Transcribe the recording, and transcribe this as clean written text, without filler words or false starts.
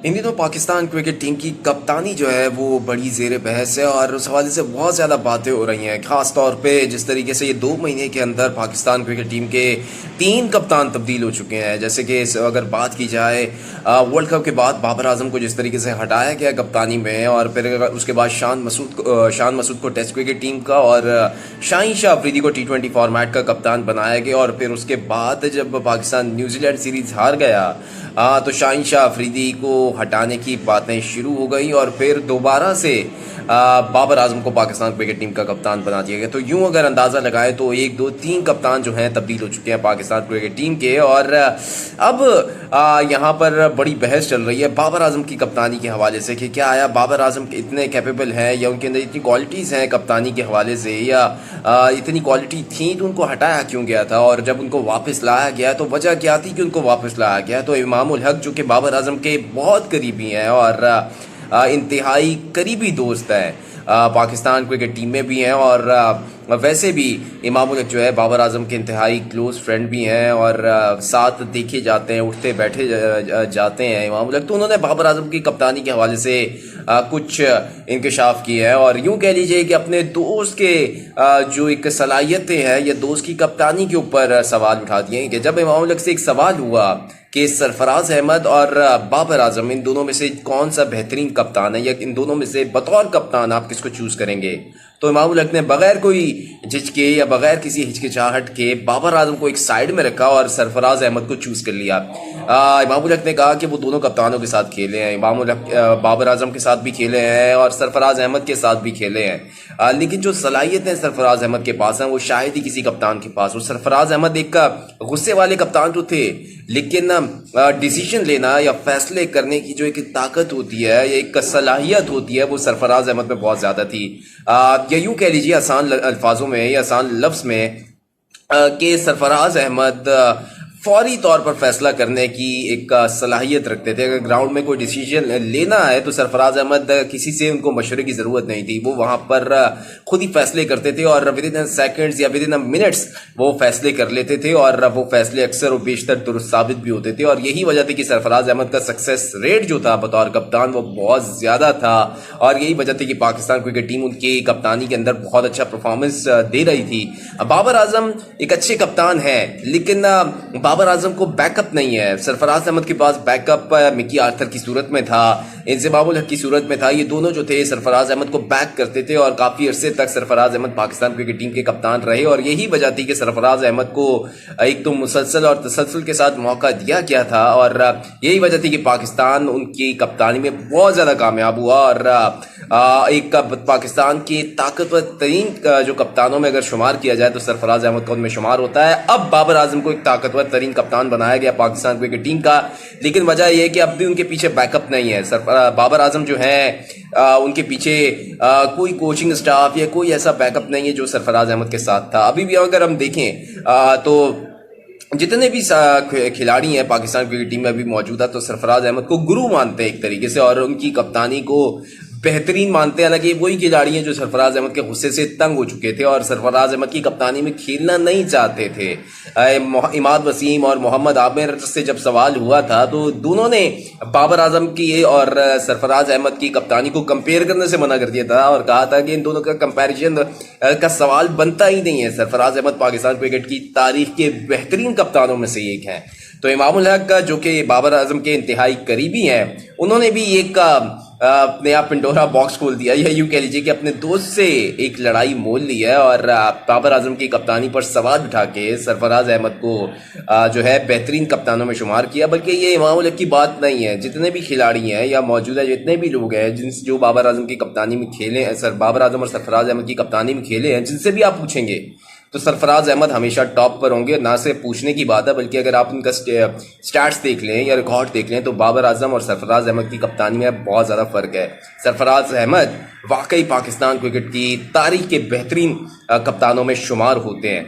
ان دنوں Pakistan cricket team کی کپتانی جو ہے وہ بڑی زیر بحث ہے، اور اس حوالے سے بہت زیادہ باتیں ہو رہی ہیں، خاص طور پہ جس طریقے سے یہ 2 مہینے کے اندر پاکستان کرکٹ ٹیم کے 3 کپتان تبدیل ہو چکے ہیں۔ جیسے کہ اگر بات کی جائے ورلڈ کپ کے بعد بابر اعظم کو جس طریقے سے ہٹایا گیا کپتانی میں، اور پھر اس کے بعد شان مسعود کو ٹیسٹ کرکٹ ٹیم کا اور شاہین شاہ افریدی کو T20 فارمیٹ کا کپتان بنایا گیا، اور پھر اس کے بعد جب پاکستان نیوزی لینڈ سیریز ہار گیا تو شاہین شاہ افریدی کو ہٹانے کی باتیں شروع ہو گئی، اور پھر دوبارہ سے بابر اعظم کو پاکستان کرکٹ ٹیم کا کپتان بنا دیا گیا۔ تو یوں اگر اندازہ لگائے تو 1 2 3 کپتان جو ہیں تبدیل ہو چکے ہیں پاکستان کرکٹ ٹیم کے، اور اب یہاں پر بڑی بحث چل رہی ہے بابر اعظم کی کپتانی کے حوالے سے کہ کیا آیا بابر اعظم اتنے کیپیبل ہیں، یا ان کے اندر اتنی کوالٹیز ہیں کپتانی کے حوالے سے، یا اتنی کوالٹی تھیں تو ان کو ہٹایا کیوں گیا تھا، اور جب ان کو واپس لایا گیا تو وجہ کیا تھی کہ ان کو واپس لایا گیا۔ تو امام الحق جو کہ بابر اعظم کے بہت قریبی ہیں اور انتہائی قریبی دوست ہیں، پاکستان کرکٹ ٹیم میں بھی ہیں، اور ویسے بھی امام الحق جو ہے بابر اعظم کے انتہائی کلوز فرینڈ بھی ہیں، اور ساتھ دیکھے جاتے ہیں، اٹھتے بیٹھے جاتے ہیں امام الحق۔ تو انہوں نے بابر اعظم کی کپتانی کے حوالے سے کچھ انکشاف کیا ہے، اور یوں کہہ لیجئے کہ اپنے دوست کے جو ایک صلاحیتیں ہیں یا دوست کی کپتانی کے اوپر سوال اٹھا دیے ہیں کہ جب امام الحق سے ایک سوال ہوا کہ سرفراز احمد اور بابر اعظم ان دونوں میں سے کون سا بہترین کپتان ہے، یا ان دونوں میں سے بطور کپتان آپ کس کو چوز کریں گے، تو امام الحق نے بغیر کوئی جھجکے یا بغیر کسی ہچکچاہٹ کے بابر اعظم کو ایک سائیڈ میں رکھا اور سرفراز احمد کو چوز کر لیا۔ امام الحق نے کہا کہ وہ دونوں کپتانوں کے ساتھ کھیلے ہیں، امام الحق بابر اعظم کے ساتھ بھی کھیلے ہیں اور سرفراز احمد کے ساتھ بھی کھیلے ہیں، لیکن جو صلاحیتیں سرفراز احمد کے پاس ہیں وہ شاید ہی کسی کپتان کے پاس ہو۔ سرفراز احمد ایک غصے والے کپتان تو تھے، لیکن ڈیسیژن لینا یا فیصلے کرنے کی جو ایک طاقت ہوتی ہے یا ایک صلاحیت ہوتی ہے وہ سرفراز احمد میں بہت زیادہ تھی۔ یا یوں کہہ لیجیے آسان الفاظوں میں یا آسان لفظ میں کہ سرفراز احمد فوری طور پر فیصلہ کرنے کی ایک صلاحیت رکھتے تھے۔ اگر گراؤنڈ میں کوئی ڈیسیژن لینا ہے تو سرفراز احمد کسی سے ان کو مشورے کی ضرورت نہیں تھی، وہ وہاں پر خود ہی فیصلے کرتے تھے، اور ود ان سیکنڈز یا ود ان منٹس وہ فیصلے کر لیتے تھے، اور وہ فیصلے اکثر و بیشتر درست ثابت بھی ہوتے تھے، اور یہی وجہ تھی کہ سرفراز احمد کا سکسیس ریٹ جو تھا بطور کپتان وہ بہت زیادہ تھا، اور یہی وجہ تھی کہ پاکستان کرکٹ ٹیم ان کی کپتانی کے اندر بہت اچھا پرفارمنس دے رہی تھی۔ بابر اعظم ایک اچھے کپتان ہیں، لیکن بابر اعظم کو بیک اپ نہیں ہے۔ سرفراز احمد کے پاس بیک اپ مکی آرتھر کی صورت میں تھا، انضمام الحق کی صورت میں تھا، یہ دونوں جو تھے سرفراز احمد کو بیک کرتے تھے، اور کافی عرصے تک سرفراز احمد پاکستان کرکٹ ٹیم کے کپتان رہے، اور یہی وجہ تھی کہ سرفراز احمد کو ایک تو مسلسل اور تسلسل کے ساتھ موقع دیا گیا تھا، اور یہی وجہ تھی کہ پاکستان ان کی کپتانی میں بہت زیادہ کامیاب ہوا، اور ایک پاکستان کی طاقتور ترین جو کپتانوں میں اگر شمار کیا جائے تو سرفراز احمد کا ان میں شمار ہوتا ہے۔ اب بابر اعظم کو ایک طاقتور ترین کپتان بنایا گیا پاکستان کرکٹ ٹیم کا، لیکن وجہ یہ ہے کہ اب بھی ان کے پیچھے بیک اپ نہیں ہے۔ بابر اعظم جو ہیں ان کے پیچھے کوئی کوچنگ سٹاف یا کوئی ایسا بیک اپ نہیں ہے جو سرفراز احمد کے ساتھ تھا۔ ابھی بھی اگر ہم دیکھیں تو جتنے بھی کھلاڑی ہیں پاکستان کرکٹ ٹیم میں ابھی موجود ہے تو سرفراز احمد کو گرو مانتے ہیں ایک طریقے سے، اور ان کی کپتانی کو بہترین مانتے ہیں، حالانکہ وہی کھلاڑی ہیں جو سرفراز احمد کے غصے سے تنگ ہو چکے تھے اور سرفراز احمد کی کپتانی میں کھیلنا نہیں چاہتے تھے۔ اماد وسیم اور محمد عامر سے جب سوال ہوا تھا تو دونوں نے بابر اعظم کی اور سرفراز احمد کی کپتانی کو کمپیئر کرنے سے منع کر دیا تھا، اور کہا تھا کہ ان دونوں کا کمپیریزن کا سوال بنتا ہی نہیں ہے۔ سرفراز احمد پاکستان کرکٹ کی تاریخ کے بہترین کپتانوں میں سے ایک ہیں۔ تو امام الحق جو کہ بابر اعظم کے انتہائی قریبی ہیں، انہوں نے بھی ایک اپنے آپ پنڈورا باکس کھول دیا، یا یوں کہہ لیجیے کہ اپنے دوست سے ایک لڑائی مول لی ہے، اور بابر اعظم کی کپتانی پر سوال اٹھا کے سرفراز احمد کو جو ہے بہترین کپتانوں میں شمار کیا۔ بلکہ یہ امام الحق کی بات نہیں ہے، جتنے بھی کھلاڑی ہیں یا موجودہ جتنے بھی لوگ ہیں جو بابر اعظم کی کپتانی میں کھیلے ہیں، بابر اعظم اور سرفراز احمد کی کپتانی میں کھیلے ہیں، جن سے بھی آپ پوچھیں گے تو سرفراز احمد ہمیشہ ٹاپ پر ہوں گے۔ نہ صرف پوچھنے کی بات ہے بلکہ اگر آپ ان کا سٹیٹس دیکھ لیں یا ریکارڈ دیکھ لیں تو بابر اعظم اور سرفراز احمد کی کپتانی میں بہت زیادہ فرق ہے۔ سرفراز احمد واقعی پاکستان کرکٹ کی تاریخ کے بہترین کپتانوں میں شمار ہوتے ہیں۔